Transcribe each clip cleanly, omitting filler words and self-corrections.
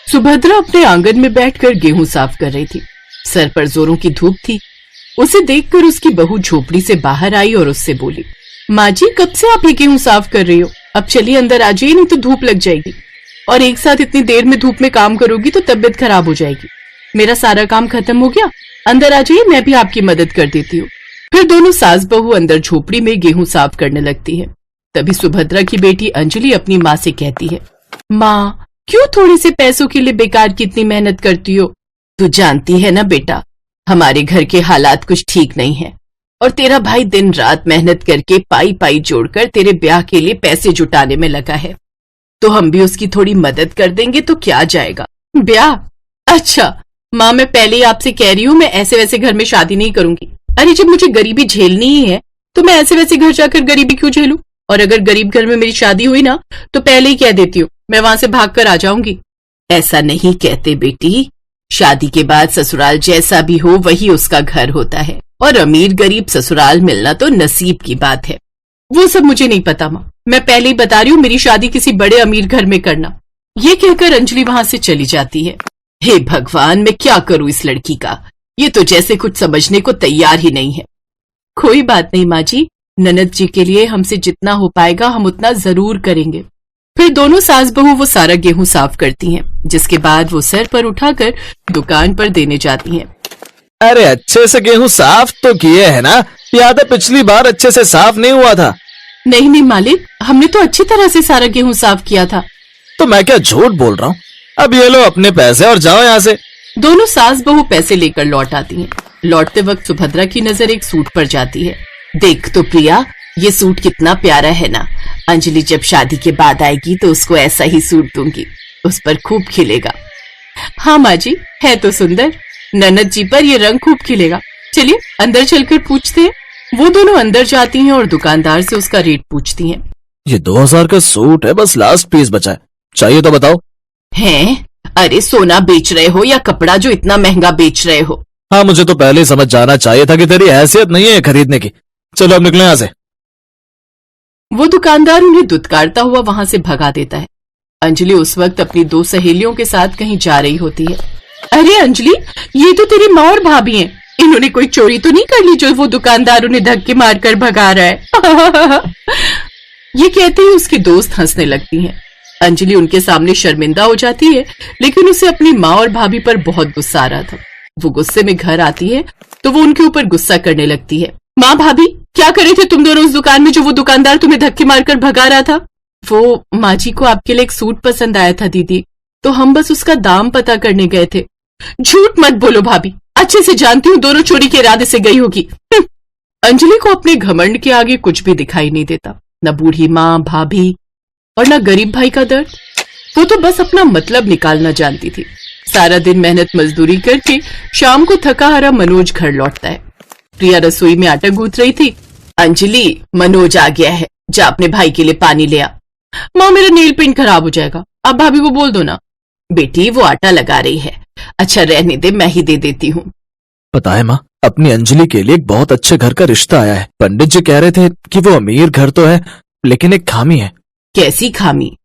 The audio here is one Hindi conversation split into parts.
सुभद्रा अपने आंगन में बैठकर गेहूं साफ कर रही थी। सर पर जोरों की धूप थी। उसे देखकर उसकी बहू झोपड़ी से बाहर आई और उससे बोली, माँ जी कब से आप ये गेहूं साफ कर रही हो? अब चलिए अंदर आ जाइए, नहीं तो धूप लग जाएगी, और एक साथ इतनी देर में धूप में काम करोगी तो तबीयत खराब हो जाएगी। मेरा सारा काम खत्म हो गया, अंदर आ जाइए, मैं भी आपकी मदद कर देती हूँ। फिर दोनों सास बहू अंदर झोपड़ी में गेहूं साफ करने लगती है। तभी सुभद्रा की बेटी अंजलि अपनी माँ से कहती है, माँ क्यों थोड़े से पैसों के लिए बेकार की इतनी मेहनत करती हो? तू जानती है ना बेटा, हमारे घर के हालात कुछ ठीक नहीं है, और तेरा भाई दिन रात मेहनत करके पाई पाई जोड़कर तेरे ब्याह के लिए पैसे जुटाने में लगा है, तो हम भी उसकी थोड़ी मदद कर देंगे तो क्या जाएगा। ब्याह? अच्छा माँ, मैं पहले ही आपसे कह रही हूँ, मैं ऐसे वैसे घर में शादी नहीं करूंगी। अरे जब मुझे गरीबी झेलनी ही है तो मैं ऐसे वैसे घर जाकर गरीबी क्यों झेलूं? और अगर गरीब घर में मेरी शादी हुई ना तो पहले ही कह देती हूँ, मैं वहां से भाग कर आ जाऊंगी। ऐसा नहीं कहते बेटी, शादी के बाद ससुराल जैसा भी हो वही उसका घर होता है, और अमीर गरीब ससुराल मिलना तो नसीब की बात है। वो सब मुझे नहीं पता माँ, मैं पहले ही बता रही हूँ, मेरी शादी किसी बड़े अमीर घर में करना। ये कहकर अंजलि वहां से चली जाती है। हे भगवान, मैं क्या करूं इस लड़की का, ये तो जैसे कुछ समझने को तैयार ही नहीं है। कोई बात नहीं माँ जी, ननद जी के लिए हमसे जितना हो पाएगा हम उतना जरूर करेंगे। फिर दोनों सास बहू वो सारा गेहूं साफ करती हैं, जिसके बाद वो सर पर उठाकर दुकान पर देने जाती हैं। अरे अच्छे से गेहूं साफ तो किए है ना? याद है पिछली बार अच्छे से साफ नहीं हुआ था। नहीं नहीं मालिक, हमने तो अच्छी तरह से सारा गेहूं साफ किया था। तो मैं क्या झूठ बोल रहा हूँ? अब ये लो अपने पैसे और जाओ यहाँ से। दोनों सास बहू पैसे लेकर लौट आती हैं। लौटते वक्त सुभद्रा की नजर एक सूट पर जाती है। देख तो प्रिया, ये सूट कितना प्यारा है ना, अंजलि जब शादी के बाद आएगी तो उसको ऐसा ही सूट दूंगी, उस पर खूब खिलेगा। हाँ माँ जी, है तो सुंदर, ननद जी पर ये रंग खूब खिलेगा। चलिए अंदर चलकर पूछते हैं। वो दोनों अंदर जाती हैं और दुकानदार से उसका रेट पूछती हैं। ये 2000 का सूट है, बस लास्ट पीस बचा है, चाहिए तो बताओ। हैं? अरे सोना बेच रहे हो या कपड़ा जो इतना महंगा बेच रहे हो? हाँ, मुझे तो पहले ही समझ जाना चाहिए था कि तेरी हैसियत नहीं है खरीदने की। चलो अब निकलो यहाँ से। वो दुकानदार उन्हें दुत्कारता हुआ वहां से भगा देता है। अंजलि उस वक्त अपनी दो सहेलियों के साथ कहीं जा रही होती है। अरे अंजलि, ये तो तेरी माँ और भाभी हैं, इन्होंने कोई चोरी तो नहीं कर ली जो वो दुकानदार उन्हें धक्के मारकर भगा रहा है? ये कहते ही उसकी दोस्त हंसने लगती हैं। अंजलि उनके सामने शर्मिंदा हो जाती है, लेकिन उसे अपनी माँ और भाभी पर बहुत गुस्सा आ रहा था। वो गुस्से में घर आती है तो वो उनके ऊपर गुस्सा करने लगती है। माँ भाभी, क्या करे थे तुम दोनों उस दुकान में जो वो दुकानदार तुम्हें धक्के मारकर भगा रहा था? वो माँ जी को आपके लिए एक सूट पसंद आया था दीदी, तो हम बस उसका दाम पता करने गए थे। झूठ मत बोलो भाभी, अच्छे से जानती हूँ दोनों चोरी के इरादे से गई होगी। अंजलि को अपने घमंड के आगे कुछ भी दिखाई नहीं देता, न बूढ़ी माँ भाभी और न गरीब भाई का दर्द। वो तो बस अपना मतलब निकालना जानती थी। सारा दिन मेहनत मजदूरी करके शाम को थका हारा मनोज घर लौटता है। प्रिया रसोई में आटा गूंथ रही थी। अंजलि, मनोज आ गया है, जा अपने भाई के लिए पानी ले आ। माँ मेरा नेल पेंट खराब हो जाएगा, आप भाभी को बोल दो ना। बेटी वो आटा लगा रही है, अच्छा रहने दे, मैं ही दे देती हूँ। पता है माँ, अपनी अंजलि के लिए एक बहुत अच्छे घर का रिश्ता आया है। पंडित जी कह रहे थे कि वो अमीर घर तो है, लेकिन एक खामी है। कैसी खामी?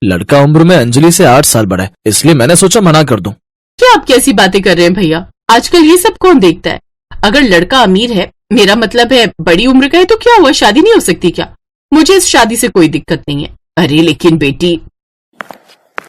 लड़का उम्र में अंजलि से 8 साल बड़ा है, इसलिए मैंने सोचा मना कर दूं। क्या आप कैसी बातें कर रहे हैं भैया? आजकल ये सब कौन देखता है? अगर लड़का अमीर है, मेरा मतलब है बड़ी उम्र का है, तो क्या हुआ, शादी नहीं हो सकती क्या? मुझे इस शादी से कोई दिक्कत नहीं है। अरे लेकिन बेटी।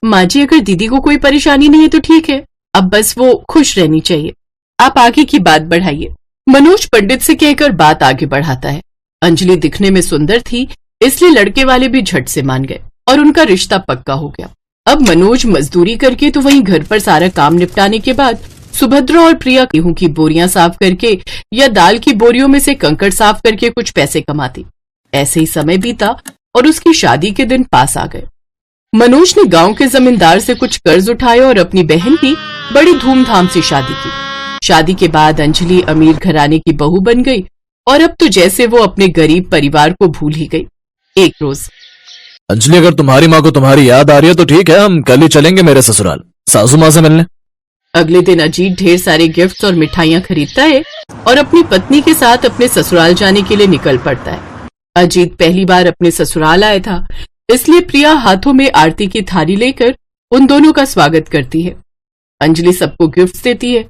माँ जी, अगर दीदी को कोई परेशानी नहीं है तो ठीक है, अब बस वो खुश रहनी चाहिए। आप आगे की बात बढ़ाइए। मनोज पंडित से कहकर बात आगे बढ़ाता है। अंजलि दिखने में सुंदर थी, इसलिए लड़के वाले भी झट से मान गए और उनका रिश्ता पक्का हो गया। अब मनोज मजदूरी करके तो वहीं घर पर सारा काम निपटाने के बाद सुभद्रा और प्रिया गेहूं की बोरियां साफ करके या दाल की बोरियों में से कंकड़ साफ करके कुछ पैसे कमाती। ऐसे ही समय बीता और उसकी शादी के दिन पास आ गए। मनोज ने गांव के जमींदार से कुछ कर्ज उठाए और अपनी बहन की बड़ी धूमधाम से शादी की। शादी के बाद अंजलि अमीर घराने की बहू बन गई और अब तो जैसे वो अपने गरीब परिवार को भूल ही गई। एक रोज, अंजलि, अगर तुम्हारी माँ को तुम्हारी याद आ रही है तो ठीक है, हम कल ही चलेंगे मेरे ससुराल सासू माँ से मिलने। अगले दिन अजीत ढेर सारे गिफ्ट्स और मिठाइयाँ खरीदता है और अपनी पत्नी के साथ अपने ससुराल जाने के लिए निकल पड़ता है। अजीत पहली बार अपने ससुराल आया था, इसलिए प्रिया हाथों में आरती की थाली लेकर उन दोनों का स्वागत करती है। अंजलि सबको गिफ्ट्स देती है,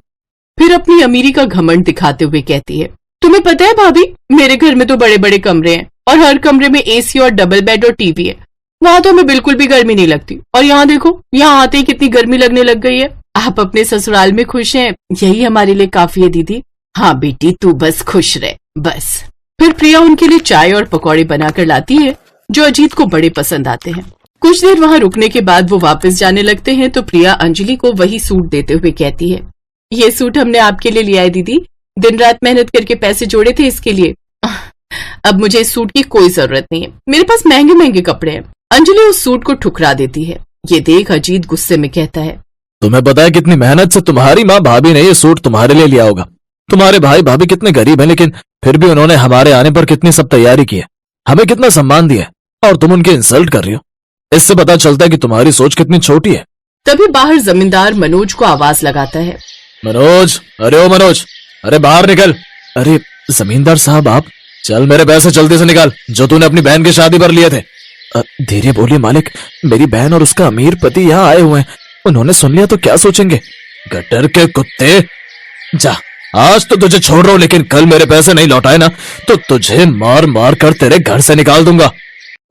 फिर अपनी अमीरी का घमंड दिखाते हुए कहती है, तुम्हें पता है भाभी, मेरे घर में तो बड़े बड़े कमरे हैं और हर कमरे में एसी और डबल बेड और टीवी है। वहां तो हमें बिल्कुल भी गर्मी नहीं लगती, और यहाँ देखो, यहाँ आते ही कितनी गर्मी लगने लग गई है। आप अपने ससुराल में खुश हैं, यही हमारे लिए काफी है दीदी। हाँ बेटी, तू बस खुश रह, बस। फिर प्रिया उनके लिए चाय और पकौड़े बनाकर लाती है, जो अजीत को बड़े पसंद आते हैं। कुछ देर वहां रुकने के बाद वो वापस जाने लगते हैं तो प्रिया अंजलि को वही सूट देते हुए कहती है, ये सूट हमने आपके लिए लिया है दीदी, दिन रात मेहनत करके पैसे जोड़े थे इसके लिए। अब मुझे इस सूट की कोई जरूरत नहीं है, मेरे पास महंगे महंगे कपड़े हैं। अंजलि उस सूट को ठुकरा देती है। ये देख अजीत गुस्से में कहता है, तुम्हें पता है कितनी मेहनत से तुम्हारी माँ भाभी ने ये सूट तुम्हारे लिए लिया होगा। तुम्हारे भाई भाभी कितने गरीब हैं, लेकिन फिर भी उन्होंने हमारे आने पर कितनी सब तैयारी की है, हमें कितना सम्मान दिया, और तुम उनकी इंसल्ट कर रही हो। इससे पता चलता है कि तुम्हारी सोच कितनी छोटी है। तभी बाहर जमींदार मनोज को आवाज लगाता है, मनोज, अरे ओ मनोज, अरे बाहर निकल। अरे जमींदार साहब आप, चल मेरे पैसे जल्दी से निकाल जो तूने अपनी बहन की शादी पर लिए थे। धीरे बोलिए मालिक, मेरी बहन और उसका अमीर पति यहाँ आए हुए हैं, उन्होंने सुन लिया तो क्या सोचेंगे। गटर के कुत्ते, जा, आज तो तुझे छोड़ रहा हूँ, लेकिन कल मेरे पैसे नहीं लौटाए ना तो तुझे मार मार कर तेरे घर से निकाल दूंगा।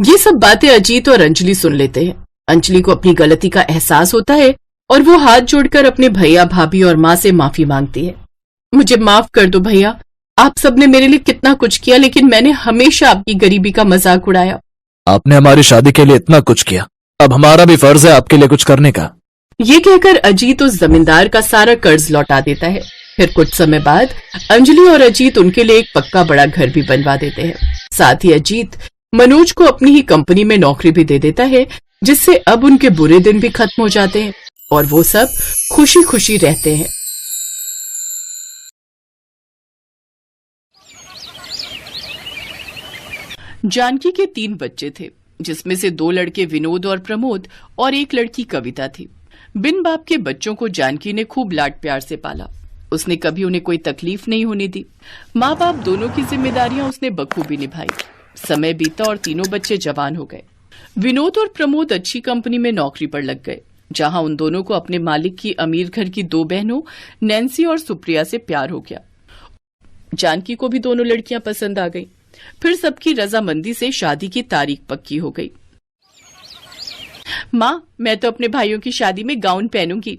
ये सब बातें अजीत और अंजलि सुन लेते हैं। अंजलि को अपनी गलती का एहसास होता है और वो हाथ जोड़कर अपने भैया भाभी और माँ से माफी मांगती है। मुझे माफ कर दो भैया, आप सबने मेरे लिए कितना कुछ किया, लेकिन मैंने हमेशा आपकी गरीबी का मजाक उड़ाया। आपने हमारी शादी के लिए इतना कुछ किया, अब हमारा भी फर्ज है आपके लिए कुछ करने का। ये कहकर अजीत उस जमींदार का सारा कर्ज लौटा देता है। फिर कुछ समय बाद अंजलि और अजीत उनके लिए एक पक्का बड़ा घर भी बनवा देते हैं। साथ ही अजीत मनोज को अपनी ही कंपनी में नौकरी भी दे देता है, जिससे अब उनके बुरे दिन भी खत्म हो जाते हैं और वो सब खुशी खुशी रहते हैं। जानकी के 3 बच्चे थे, जिसमें से 2 लड़के विनोद और प्रमोद और एक लड़की कविता थी। बिन बाप के बच्चों को जानकी ने खूब लाड प्यार से पाला। उसने कभी उन्हें कोई तकलीफ नहीं होने दी। माँ बाप दोनों की जिम्मेदारियां उसने बखूबी निभाई। समय बीता और तीनों बच्चे जवान हो गए। विनोद और प्रमोद अच्छी कंपनी में नौकरी पर लग गए, जहां उन दोनों को अपने मालिक की अमीर घर की 2 बहनों नैन्सी और सुप्रिया से प्यार हो गया। जानकी को भी दोनों लड़कियां पसंद आ गई। फिर सबकी रजामंदी से शादी की तारीख पक्की हो गई। माँ, मैं तो अपने भाइयों की शादी में गाउन पहनूंगी।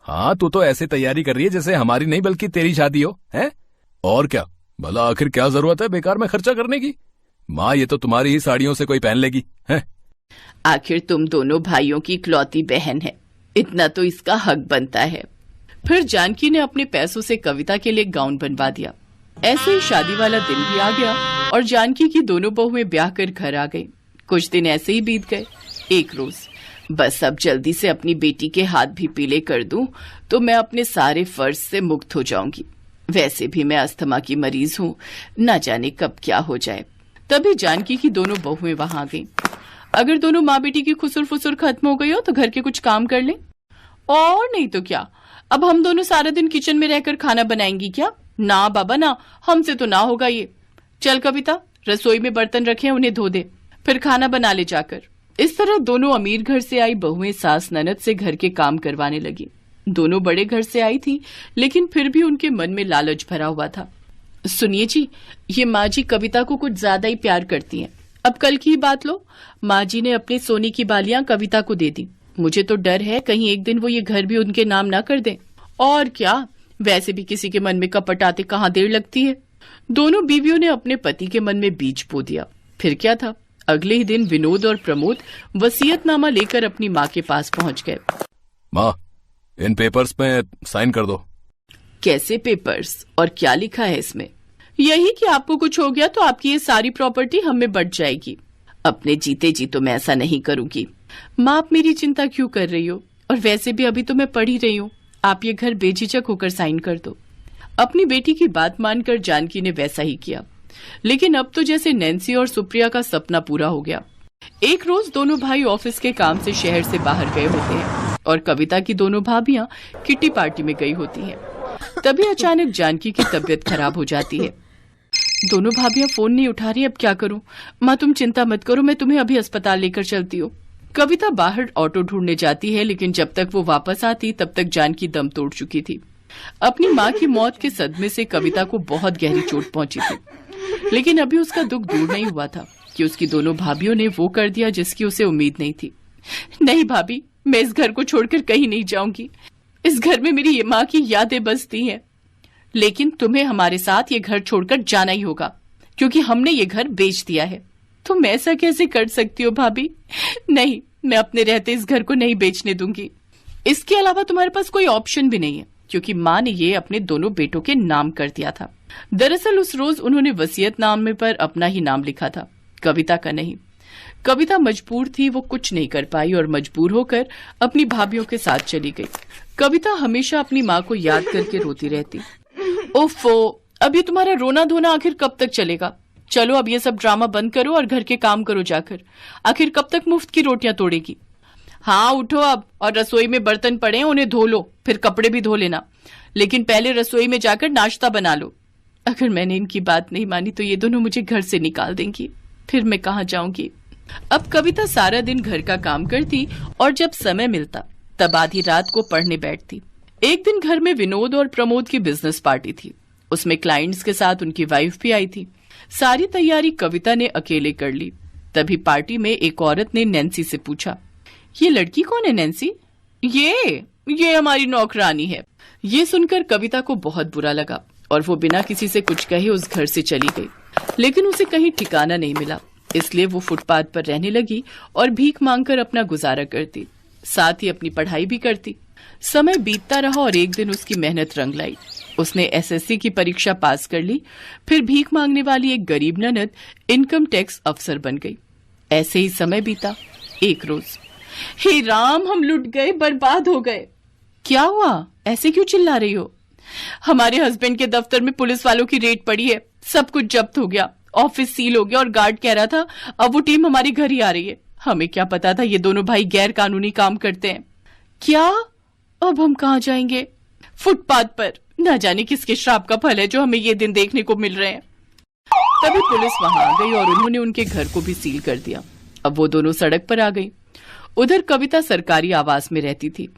हाँ, तू तो ऐसे तैयारी कर रही है जैसे हमारी नहीं बल्कि तेरी शादी हो, हैं? और क्या भला, आखिर क्या जरूरत है बेकार में खर्चा करने की। माँ, ये तो तुम्हारी ही साड़ियों से कोई पहन लेगी, हैं? आखिर तुम दोनों भाइयों की इकलौती बहन है, इतना तो इसका हक बनता है। फिर जानकी ने अपने पैसों से कविता के लिए गाउन बनवा दिया। ऐसे ही शादी वाला दिन भी आ गया और जानकी की दोनों बहुएं ब्याह कर घर आ गईं। कुछ दिन ऐसे ही बीत गए। एक रोज, बस अब जल्दी से अपनी बेटी के हाथ भी पीले कर दूं तो मैं अपने सारे फर्ज से मुक्त हो जाऊंगी। वैसे भी मैं अस्थमा की मरीज हूँ, न जाने कब क्या हो जाए। तभी जानकी की दोनों बहुएं वहां आ गईं। अगर दोनों माँ बेटी की खुसुर फुसुर खत्म हो गई हो तो घर के कुछ काम कर ले, और नहीं तो क्या, अब हम दोनों सारा दिन किचन में रहकर खाना बनाएंगी क्या? ना बाबा ना, हमसे तो ना होगा ये। चल कविता, रसोई में बर्तन रखे हैं, उन्हें धो दे, फिर खाना बना ले जाकर। इस तरह दोनों अमीर घर से आई बहुएं सास ननद से घर के काम करवाने लगी। दोनों बड़े घर से आई थी, लेकिन फिर भी उनके मन में लालच भरा हुआ था। सुनिए जी, ये माँ जी कविता को कुछ ज्यादा ही प्यार करती हैं। अब कल की ही बात लो, माँ जी ने अपनी सोने की बालियां कविता को दे दी। मुझे तो डर है कहीं एक दिन वो ये घर भी उनके नाम ना कर दें। और क्या, वैसे भी किसी के मन में कपट आते कहाँ देर लगती है। दोनों बीवियों ने अपने पति के मन में बीज बो दिया। फिर क्या था, अगले ही दिन विनोद और प्रमोद वसीयतनामा लेकर अपनी माँ के पास पहुंच गए। माँ, इन पेपर्स पे साइन कर दो। कैसे पेपर्स और क्या लिखा है इसमें? यही कि आपको कुछ हो गया तो आपकी ये सारी प्रॉपर्टी हमें बट जाएगी। अपने जीते जी तो मैं ऐसा नहीं करूंगी। माँ, आप मेरी चिंता क्यों कर रही हो? और वैसे भी अभी तो मैं पढ़ ही रही हूँ। आप ये घर बेझिझक होकर साइन कर दो। अपनी बेटी की बात मानकर जानकी ने वैसा ही किया। लेकिन अब तो जैसे नैन्सी और सुप्रिया का सपना पूरा हो गया। एक रोज दोनों भाई ऑफिस के काम से शहर से बाहर गए होते हैं और कविता की दोनों भाभियां किट्टी पार्टी में गई होती हैं। तभी अचानक जानकी की तबीयत खराब हो जाती है। दोनों भाभियां फोन नहीं उठा रही, अब क्या करूं? माँ, तुम चिंता मत करो, मैं तुम्हें अभी अस्पताल लेकर चलती हूँ। कविता बाहर ऑटो ढूंढने जाती है, लेकिन जब तक वो वापस आती तब तक जानकी दम तोड़ चुकी थी। अपनी माँ की मौत के सदमे से कविता को बहुत गहरी चोट पहुंची थी, लेकिन अभी उसका दुख दूर नहीं हुआ था कि उसकी दोनों भाभियों ने वो कर दिया जिसकी उसे उम्मीद नहीं थी। नहीं भाभी, मैं इस घर को छोड़कर कहीं नहीं जाऊंगी। इस घर में मेरी ये माँ की यादें बसती हैं, लेकिन तुम्हें हमारे साथ ये घर छोड़कर जाना ही होगा, क्योंकि हमने ये घर बेच दिया है। तुम ऐसा कैसे कर सकती हो भाभी? नहीं, मैं अपने रहते इस घर को नहीं बेचने दूंगी। इसके अलावा तुम्हारे पास कोई ऑप्शन भी नहीं है, क्योंकि माँ ने ये अपने दोनों बेटों के नाम कर दिया था। दरअसल उस रोज उन्होंने वसीयतनामे पर अपना ही नाम लिखा था, कविता का नहीं। कविता मजबूर थी, वो कुछ नहीं कर पाई और मजबूर होकर अपनी भाभियों के साथ चली गई। कविता हमेशा अपनी माँ को याद करके रोती रहती। ओफो, अब ये तुम्हारा रोना धोना आखिर कब तक चलेगा? चलो अब ये सब ड्रामा बंद करो और घर के काम करो जाकर। आखिर कब तक मुफ्त की रोटियां तोड़ेगी? हाँ उठो अब, और रसोई में बर्तन पड़े हैं उन्हें धो लो, फिर कपड़े भी धो लेना, लेकिन पहले रसोई में जाकर नाश्ता बना लो। अगर मैंने इनकी बात नहीं मानी तो ये दोनों मुझे घर से निकाल देंगी, फिर मैं कहाँ जाऊंगी। अब कविता सारा दिन घर का काम करती और जब समय मिलता तब आधी रात को पढ़ने बैठती। एक दिन घर में विनोद और प्रमोद की बिजनेस पार्टी थी। उसमें क्लाइंट्स के साथ उनकी वाइफ भी आई थी। सारी तैयारी कविता ने अकेले कर ली। तभी पार्टी में एक औरत ने नैन्सी से पूछा, ये लड़की कौन है नैन्सी? ये हमारी नौकरानी है। ये सुनकर कविता को बहुत बुरा लगा और वो बिना किसी से कुछ कहे उस घर से चली गई, लेकिन उसे कहीं ठिकाना नहीं मिला। इसलिए वो फुटपाथ पर रहने लगी और भीख मांगकर अपना गुजारा करती, साथ ही अपनी पढ़ाई भी करती। समय बीतता रहा और एक दिन उसकी मेहनत रंग लाई। उसने एसएससी की परीक्षा पास कर ली। फिर भीख मांगने वाली एक गरीब ननद इनकम टैक्स अफसर बन गई। ऐसे ही समय बीता। एक रोज, हे राम, हम लुट गए, बर्बाद हो गए। क्या हुआ? ऐसे क्यों चिल्ला रही हो? हमारे हस्बैंड के दफ्तर में पुलिस वालों की रेड पड़ी है, सब कुछ जब्त हो गया, ऑफिस सील हो गया और गार्ड कह रहा था अब वो टीम हमारे घर ही आ रही है। हमें क्या पता था ये दोनों भाई गैर कानूनी काम करते हैं। क्या? अब हम कहाँ जाएंगे? फुटपाथ पर। न जाने किसके श्राप का फल है जो हमें ये दिन देखने को मिल रहे हैं। तभी पुलिस वहां आ गई और उन्होंने उनके घर को भी सील कर दिया। अब वो दोनों सड़क पर आ गई। उधर कविता सरकारी आवास में रहती थी।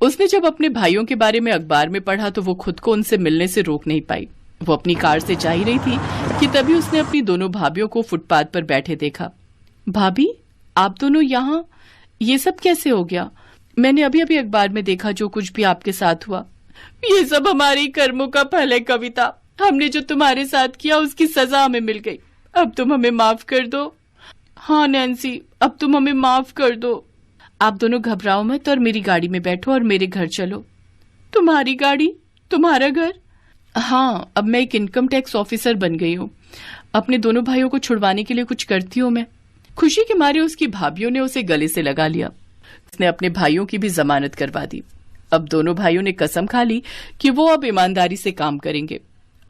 उसने जब अपने भाइयों के बारे में अखबार में पढ़ा तो वो खुद को उनसे मिलने से रोक नहीं पाई। वो अपनी कार से जा ही रही थी कि तभी उसने अपनी दोनों भाभियों को फुटपाथ पर बैठे देखा। भाभी, आप दोनों यहाँ? ये सब कैसे हो गया? मैंने अभी अभी अखबार में देखा जो कुछ भी आपके साथ हुआ। ये सब हमारे कर्मों का फल है कविता। हमने जो तुम्हारे साथ किया उसकी सजा हमें मिल गई। अब तुम हमें माफ कर दो। हाँ नैन्सी, अब तुम हमें माफ कर दो। आप दोनों घबराओ मत और मेरी गाड़ी में बैठो और मेरे घर चलो। तुम्हारी गाड़ी? तुम्हारा घर? हाँ, अब मैं एक इनकम टैक्स ऑफिसर बन गई हूँ। अपने दोनों भाइयों को छुड़वाने के लिए कुछ करती हूँ मैं। खुशी के मारे उसकी भाभियों ने उसे गले से लगा लिया। उसने अपने भाइयों की भी जमानत करवा दी। अब दोनों भाइयों ने कसम खा ली कि वो अब ईमानदारी से काम करेंगे।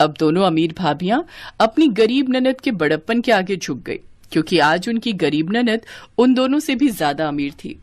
अब दोनों अमीर भाभियां अपनी गरीब ननद के बड़प्पन के आगे झुक गई, क्योंकि आज उनकी गरीब ननद उन दोनों से भी ज्यादा अमीर थी।